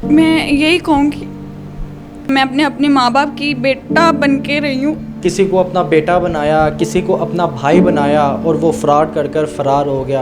मैं यही कहूँगी, मैं अपने माँ बाप की बेटा बन के रही हूँ। किसी को अपना बेटा बनाया, किसी को अपना भाई बनाया और वो फ्रॉड कर कर फरार हो गया।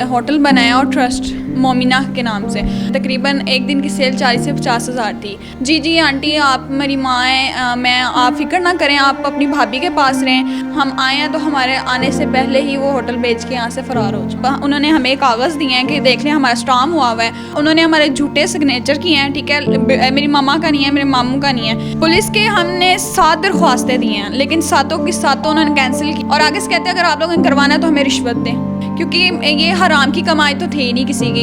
होटल बनाया और ट्रस्ट मोमिना के नाम से, तकरीबन एक दिन की सेल 40 से 50 हज़ार थी। जी आंटी, आप मेरी माँ हैं, मैं आप फिक्र ना करें, आप अपनी भाभी के पास रहें। हम आए हैं तो हमारे आने से पहले ही वो होटल बेच के यहाँ से फ़रार हो चुका। उन्होंने हमें कागज़ दिए हैं कि देख लें हमारा स्टाम्प हुआ हुआ है। उन्होंने हमारे झूठे सिग्नेचर किए हैं, ठीक है, मेरी मामा का नहीं है, मेरे मामू का नहीं है। पुलिस के हमने 7 दरख्वास्तें दी हैं, लेकिन सातों की सातों उन्होंने कैंसिल की और आगे से कहते हैं अगर आप लोगों ने करवाना है तो हमें रिश्वत दें, क्योंकि ये हराम की कमाई तो थी ही नहीं किसी की।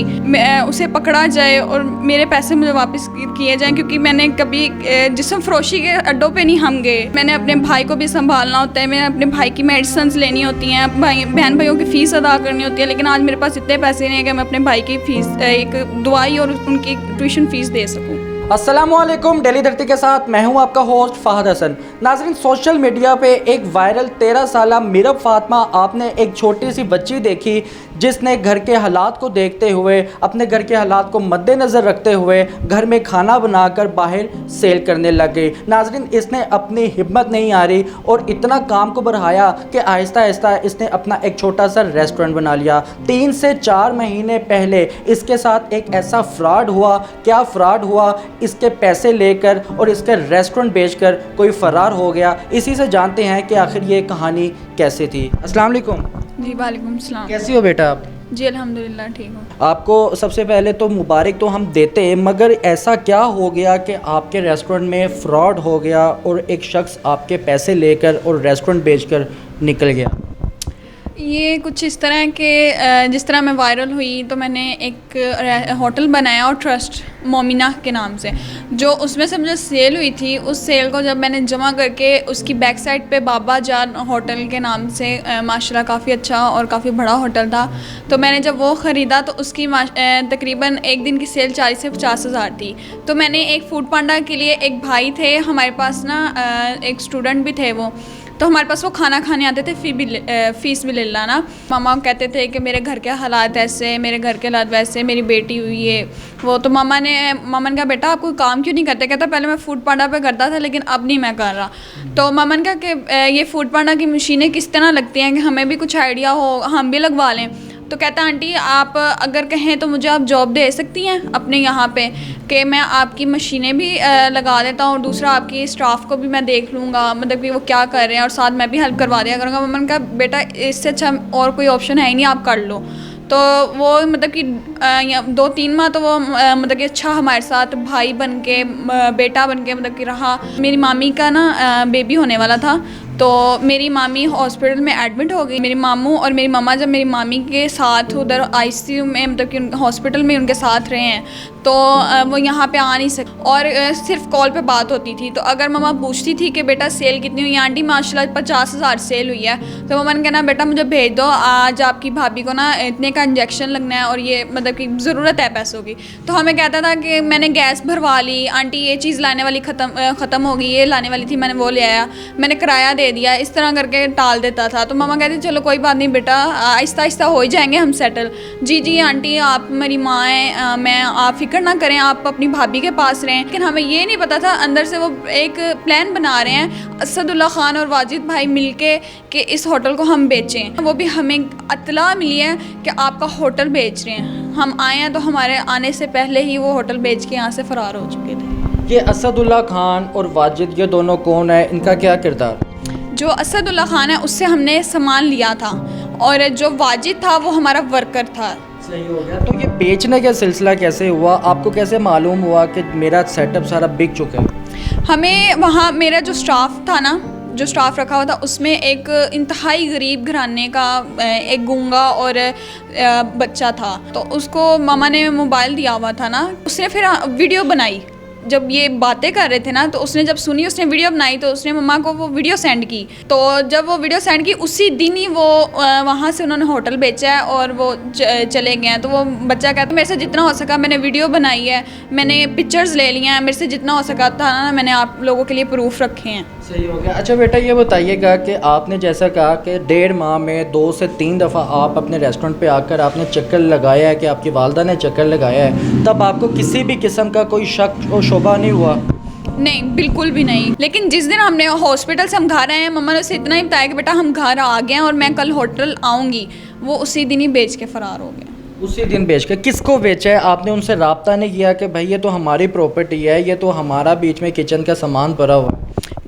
उसे पकड़ा जाए और मेरे पैसे मुझे वापस किए जाएं, क्योंकि मैंने कभी जिस्म फरोशी के अड्डों पे नहीं हम गए। मैंने अपने भाई को भी संभालना होता है, मैंने अपने भाई की मेडिसिन लेनी होती हैं, बहन भाइयों की फ़ीस अदा करनी होती है, लेकिन आज मेरे पास इतने पैसे नहीं है कि मैं अपने भाई की फ़ीस, एक दवाई और उनकी ट्यूशन फ़ीस दे सकूँ। अस्सलामुअलैकुम, डेली धरती के साथ मैं हूं आपका होस्ट फ़हद हसन। नाज़रीन, सोशल मीडिया पे एक वायरल 13 साला मीरब फातिमा आपने एक छोटी सी बच्ची देखी जिसने घर के हालात को देखते हुए, अपने घर के हालात को मद्देनज़र रखते हुए घर में खाना बनाकर बाहर सेल करने लग गई। नाज़रीन, इसने अपनी हिम्मत नहीं हारी और इतना काम को बढ़ाया कि आहिस्ता आहिस्ता इसने अपना एक छोटा सा रेस्टोरेंट बना लिया। 3 से 4 महीने पहले इसके साथ एक ऐसा फ्रॉड हुआ। क्या फ्रॉड हुआ? इसके पैसे लेकर और इसके रेस्टोरेंट बेचकर कोई फ़रार हो गया। इसी से जानते हैं कि आखिर ये कहानी कैसे थी। अस्सलाम वालेकुम। जी वालेकुम सलाम। कैसी हो बेटा आप? जी अल्हम्दुलिल्लाह ठीक हूँ। आपको सबसे पहले तो मुबारक तो हम देते हैं, मगर ऐसा क्या हो गया कि आपके रेस्टोरेंट में फ़्रॉड हो गया और एक शख्स आपके पैसे लेकर और रेस्टोरेंट बेचकर निकल गया? ये कुछ इस तरह के जिस तरह मैं वायरल हुई तो मैंने एक होटल बनाया और ट्रस्ट मोमिना के नाम से, जो उसमें से मुझे सेल हुई थी। उस सेल को जब मैंने जमा करके उसकी बैक साइड पे बाबा जान होटल के नाम से, माशाल्लाह काफ़ी अच्छा और काफ़ी बड़ा होटल था, तो मैंने जब वो ख़रीदा तो उसकी तकरीबन एक दिन की सेल 40 से 50 हज़ार थी। तो मैंने एक फूड पांडा के लिए, एक भाई थे हमारे पास ना, एक स्टूडेंट भी थे वो, तो हमारे पास वो खाना खाने आते थे, फ़ीस भी ले लाना। मामा कहते थे कि मेरे घर के हालात ऐसे, मेरे घर के हालात वैसे, मेरी बेटी हुई है वो। तो मामा ने कहा बेटा आप कोई काम क्यों नहीं करते? कहता पहले मैं फूड पांडा पे करता था लेकिन अब नहीं मैं कर रहा। तो मामा ने कहा कि ये फूड पांडा की मशीनें किस तरह लगती हैं कि हमें भी कुछ आइडिया हो, हम भी लगवा लें। तो कहता आंटी आप अगर कहें तो मुझे आप जॉब दे सकती हैं अपने यहाँ पे, कि मैं आपकी मशीनें भी लगा देता हूँ और दूसरा आपकी स्टाफ को भी मैं देख लूँगा, मतलब कि वो क्या कर रहे हैं, और साथ मैं भी हेल्प करवा दिया करूँगा। मैंने कहा बेटा इससे अच्छा और कोई ऑप्शन है ही नहीं, आप कर लो। तो वो मतलब कि 2-3 माह तो वो मतलब कि अच्छा हमारे साथ भाई बन के, बेटा बन के मतलब कि रहा। मेरी मामी का ना बेबी होने वाला था, तो मेरी मामी हॉस्पिटल में एडमिट हो गई। मेरी मामू और मेरी मामा जब मेरी मामी के साथ उधर आईसीयू में, मतलब कि हॉस्पिटल में उनके साथ रहे हैं, तो वो यहाँ पे आ नहीं सकते और सिर्फ कॉल पे बात होती थी। तो अगर मम्मा पूछती थी कि बेटा सेल कितनी हुई, आंटी माशाल्लाह 50 हज़ार सेल हुई है, तो मम्मा ने कहना बेटा मुझे भेज दो, आज आपकी भाभी को ना इतने का इंजेक्शन लगना है और ये मतलब कि ज़रूरत है पैसों की। तो हमें कहता था कि मैंने गैस भरवा ली, आंटी ये चीज़ लाने वाली ख़त्म हो गई, ये लाने वाली थी मैंने वो ले आया, मैंने किराया दे दिया, इस तरह करके टाल देता था। तो मामा कहती चलो कोई बात नहीं बेटा, आहिस्ता आहिस्ता हो ही जाएंगे हम सेटल। जी आंटी आप मेरी माँ हैं, मैं आप फिक्र ना करें, आप अपनी भाभी के पास रहें। लेकिन हमें ये नहीं पता था अंदर से वो एक प्लान बना रहे हैं असदुल्ला खान और वाजिद भाई मिलके कि इस होटल को हम बेचें। वो भी हमें इत्तला मिली है कि आपका होटल बेच रहे हैं। हम आए हैं तो हमारे आने से पहले ही वो होटल बेच के यहाँ से फ़रार हो चुके थे। ये असदुल्ला खान और वाजिद ये दोनों कौन है, इनका क्या किरदार? जो असदुल्ला खान है उससे हमने सामान लिया था और जो वाजिद था वो हमारा वर्कर था। सही हो गया। तो ये बेचने का सिलसिला कैसे हुआ? आपको कैसे मालूम हुआ कि मेरा सेटअप सारा बिक चुका है? हमें वहाँ मेरा जो स्टाफ था ना, जो स्टाफ रखा हुआ था उसमें एक इंतहाई गरीब घराने का एक गूंगा और बच्चा था, तो उसको मामा ने मोबाइल दिया हुआ था ना, उसने फिर वीडियो बनाई। जब ये बातें कर रहे थे ना, तो उसने जब सुनी, उसने वीडियो बनाई, तो उसने मम्मा को वो वीडियो सेंड की। तो जब वो वीडियो सेंड की उसी दिन ही वो वहाँ से उन्होंने होटल बेचा है और वो चले गए हैं। तो वो बच्चा कहता मेरे से जितना हो सका मैंने वीडियो बनाई है, मैंने पिक्चर्स ले लिए हैं, मेरे से जितना हो सका था ना मैंने आप लोगों के लिए प्रूफ रखे हैं। सही हो गया। अच्छा बेटा ये बताइएगा कि आपने जैसा कहा कि 1.5 माह में 2 से 3 दफ़ा आप अपने रेस्टोरेंट पे आकर आपने चक्कर लगाया है, कि आपकी वालदा ने चक्कर लगाया है, तब आपको किसी भी किस्म का कोई शक और शोभा नहीं हुआ? नहीं, बिल्कुल भी नहीं। लेकिन जिस दिन हमने हॉस्पिटल से हम घर आए हैं, मम्मा ने उसे इतना ही बताया कि बेटा हम घर आ गए हैं और मैं कल होटल आऊँगी, वो उसी दिन ही बेच के फ़रार हो गए। उसी दिन बेच के किसको बेचा है? आपने उनसे रब्ता नहीं किया कि भाई ये तो हमारी प्रॉपर्टी है, ये तो हमारा बीच में किचन का सामान पड़ा हुआ है?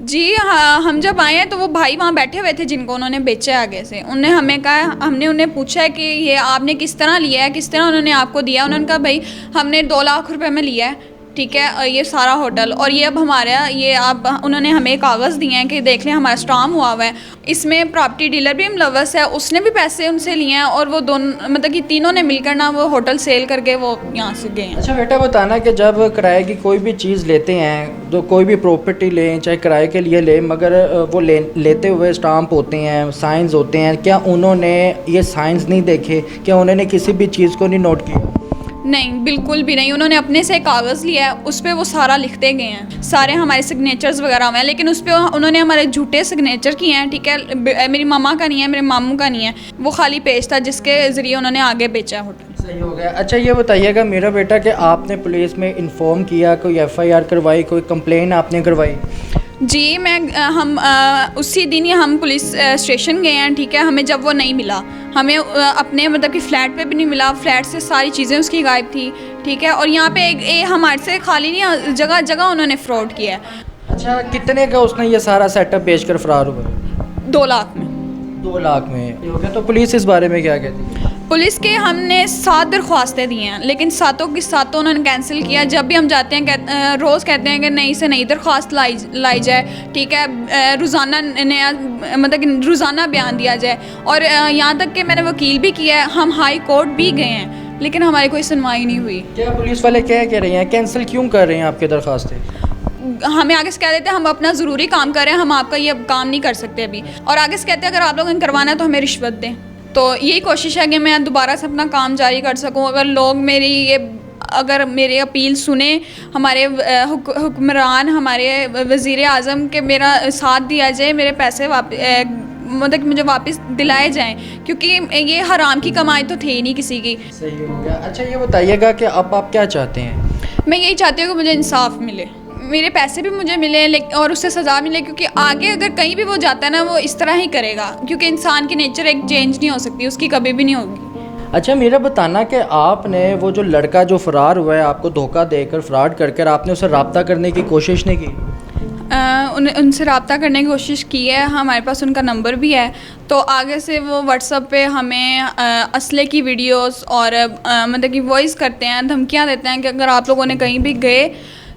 जी हाँ, हम जब आए हैं तो वो भाई वहाँ बैठे हुए थे जिनको उन्होंने बेचा है आगे से। उन्होंने हमें कहा, हमने उन्हें पूछा कि ये आपने किस तरह लिया है, किस तरह उन्होंने आपको दिया? उन्होंने कहा भाई हमने 2 लाख रुपए में लिया है, ठीक है, ये सारा होटल, और ये अब हमारा, ये आप, उन्होंने हमें कागज़ दिए हैं कि देख लें हमारा स्टाम्प हुआ हुआ है। इसमें प्रॉपर्टी डीलर भी मुलव्वस है, उसने भी पैसे उनसे लिए हैं, और वो दोनों मतलब कि तीनों ने मिलकर ना वो होटल सेल करके वो यहाँ से गए हैं। अच्छा बेटा बताना कि जब किराए की कोई भी चीज़ लेते हैं, तो कोई भी प्रॉपर्टी लें चाहे किराए के लिए लें, मगर वो लेते हुए स्टाम्प होते हैं, साइंस होते हैं, क्या उन्होंने ये साइंस नहीं देखे? क्या उन्होंने किसी भी चीज़ को नहीं नोट किया? नहीं, बिल्कुल भी नहीं। उन्होंने अपने से कागज़ लिया है, उस पर वो सारा लिखते गए हैं, सारे हमारे सिग्नेचर्स वगैरह हुए हैं, लेकिन उस पर उन्होंने हमारे झूठे सिग्नेचर किए हैं, ठीक है। मेरी मामा का नहीं है, मेरे मामू का नहीं है, वो खाली पेज था जिसके ज़रिए उन्होंने आगे बेचा है होटल। सही हो गया। अच्छा ये बताइएगा मेरा बेटा कि आपने पुलिस में इन्फॉर्म किया, कोई FIR करवाई, कोई कंप्लेन आपने करवाई? जी हम उसी दिन ही हम पुलिस स्टेशन गए हैं, ठीक है। हमें जब वो नहीं मिला, हमें अपने मतलब कि फ़्लैट पे भी नहीं मिला, फ्लैट से सारी चीज़ें उसकी गायब थी, ठीक है। और यहाँ पे हमारे से खाली नहीं, जगह जगह उन्होंने फ्रॉड किया है। अच्छा कितने का उसने ये सारा सेटअप बेचकर फरार हुआ? 2 लाख में। 2 लाख में हो गया। तो पुलिस इस बारे में क्या कहती है? पुलिस के हमने 7 दरख्वास्तें दी हैं, लेकिन सातों की सातों उन्होंने कैंसिल किया। जब भी हम जाते हैं रोज़ कहते हैं कि नई से नई दरख्वास्त लाई जाए, ठीक है, रोज़ाना नया मतलब कि रोज़ाना बयान दिया जाए। और यहाँ तक कि मैंने वकील भी किया है, हम हाई कोर्ट भी गए हैं, लेकिन हमारी कोई सुनवाई नहीं हुई। क्या पुलिस वाले क्या कह रहे हैं, कैंसिल क्यों कर रहे हैं आपके दरख्वास्तें? हमें आगे से कह देते हैं हम अपना ज़रूरी काम कर रहे हैं, हम आपका ये काम नहीं कर सकते अभी। और आगे से कहते हैं अगर आप लोगों ने करवाना है तो हमें रिश्वत दें। तो यही कोशिश है कि मैं दोबारा से अपना काम जारी कर सकूं। अगर लोग अगर मेरी अपील सुने, हमारे हुक्मरान, हमारे वज़ीर आज़म के मेरा साथ दिया जाए, मेरे पैसे मतलब कि मुझे वापस दिलाए जाएं, क्योंकि ये हराम की कमाई तो थी ही नहीं किसी की। सही हो गया। अच्छा ये बताइएगा कि अब आप क्या चाहते हैं? मैं यही चाहती हूँ कि मुझे इंसाफ मिले, मेरे पैसे भी मुझे मिले, लेकिन और उससे सज़ा मिले, क्योंकि आगे अगर कहीं भी वो जाता है ना, वो इस तरह ही करेगा, क्योंकि इंसान की नेचर एक चेंज नहीं हो सकती, उसकी कभी भी नहीं होगी। अच्छा मेरा बताना कि आपने वो जो लड़का जो फ़रार हुआ है, आपको धोखा देकर फ्रॉड कर आपने उसे रब्ता करने की कोशिश नहीं की? उनसे रब्ता करने की कोशिश की है, हमारे पास उनका नंबर भी है। तो आगे से वो व्हाट्सएप पे हमें असले की वीडियोस और मतलब कि वॉइस करते हैं, धमकियां देते हैं कि अगर आप लोगों ने कहीं भी गए,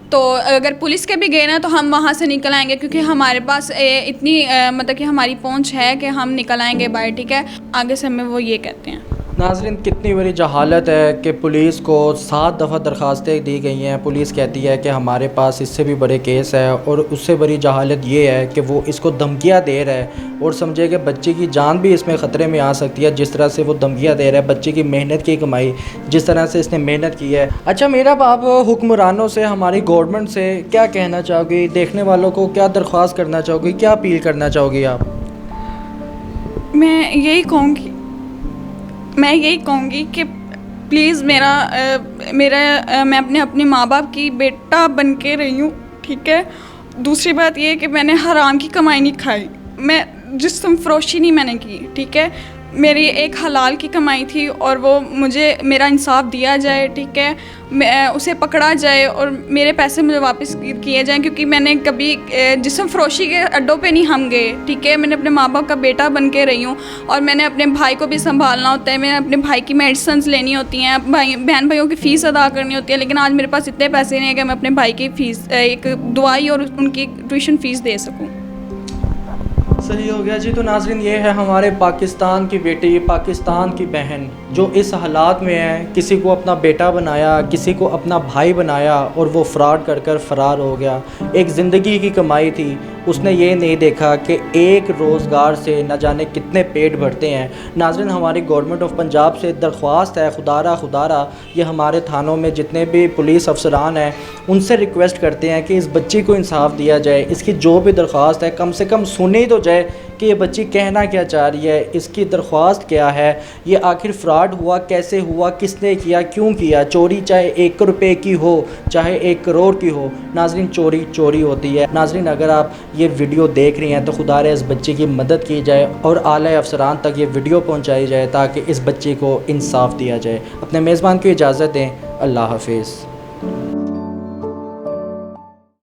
तो अगर पुलिस के भी गए ना, तो हम वहाँ से निकल आएंगे, क्योंकि हमारे पास इतनी मतलब कि हमारी पहुँच है कि हम निकल आएंगे बाहर, ठीक है। आगे से हमें वो ये कहते हैं। नाज़रीन कितनी बड़ी जहालत है कि पुलिस को 7 दफ़ा दरख्वास्तें दी गई हैं, पुलिस कहती है कि हमारे पास इससे भी बड़े केस है, और उससे बड़ी जहालत ये है कि वो इसको धमकियाँ दे रहा है, और समझे कि बच्चे की जान भी इसमें ख़तरे में आ सकती है, जिस तरह से वो धमकियाँ दे रहा है, बच्चे की मेहनत की कमाई जिस तरह से इसने मेहनत की है। अच्छा मेरा आप हुक्मरानों से, हमारी गवर्नमेंट से क्या कहना चाहोगी, देखने वालों को क्या दरख्वास्त करना चाहोगी, क्या अपील करना चाहोगी आप? मैं यही कहूँगी कि प्लीज़ मैं अपने माँ बाप की बेटा बन के रही हूँ, ठीक है। दूसरी बात ये है कि मैंने हराम की कमाई नहीं खाई, मैं जिस्म फरोशी नहीं मैंने की, ठीक है। मेरी एक हलाल की कमाई थी, और वो मुझे मेरा इंसाफ दिया जाए, ठीक है, मैं उसे पकड़ा जाए और मेरे पैसे मुझे वापस किए जाएं, क्योंकि मैंने कभी जिस्म फरोशी के अड्डों पे नहीं हम गए, ठीक है। मैंने अपने माँ बाप का बेटा बन के रही हूँ, और मैंने अपने भाई को भी संभालना होता है, मैंने अपने भाई की मेडिसिन्स लेनी होती हैं, बहन भाइयों की फ़ीस अदा करनी होती है, लेकिन आज मेरे पास इतने पैसे नहीं है कि मैं अपने भाई की फ़ीस, एक दवाई और उनकी ट्यूशन फ़ीस दे सकूँ। सही हो गया जी। तो नाज़रीन, ये है हमारे पाकिस्तान की बेटी, पाकिस्तान की बहन जो इस हालात में है। किसी को अपना बेटा बनाया, किसी को अपना भाई बनाया और वो फ्रॉड कर कर फ़रार हो गया। एक ज़िंदगी की कमाई थी, उसने ये नहीं देखा कि एक रोज़गार से न जाने कितने पेट भरते हैं। नाज़रीन, हमारी गवर्नमेंट ऑफ पंजाब से दरख्वास्त है, खुदारा ये हमारे थानों में जितने भी पुलिस अफसरान हैं उनसे रिक्वेस्ट करते हैं कि इस बच्ची को इंसाफ दिया जाए। इसकी जो भी दरख्वास्त है कम से कम सुनी तो जाए कि ये बच्ची कहना क्या चाह रही है, इसकी दरख्वास्त क्या है, ये आखिर फ्रॉड हुआ कैसे हुआ, किसने किया, क्यों किया। चोरी चाहे 1 रुपए की हो चाहे 1 करोड़ की हो, नाज़रीन चोरी चोरी होती है। नाज़रीन, अगर आप ये वीडियो देख रही हैं तो खुदारे इस बच्चे की मदद की जाए और आला अफसरान तक ये वीडियो पहुँचाई जाए ताकि इस बच्चे को इंसाफ दिया जाए। अपने मेज़बान को इजाज़त दें। अल्लाह हाफिज़।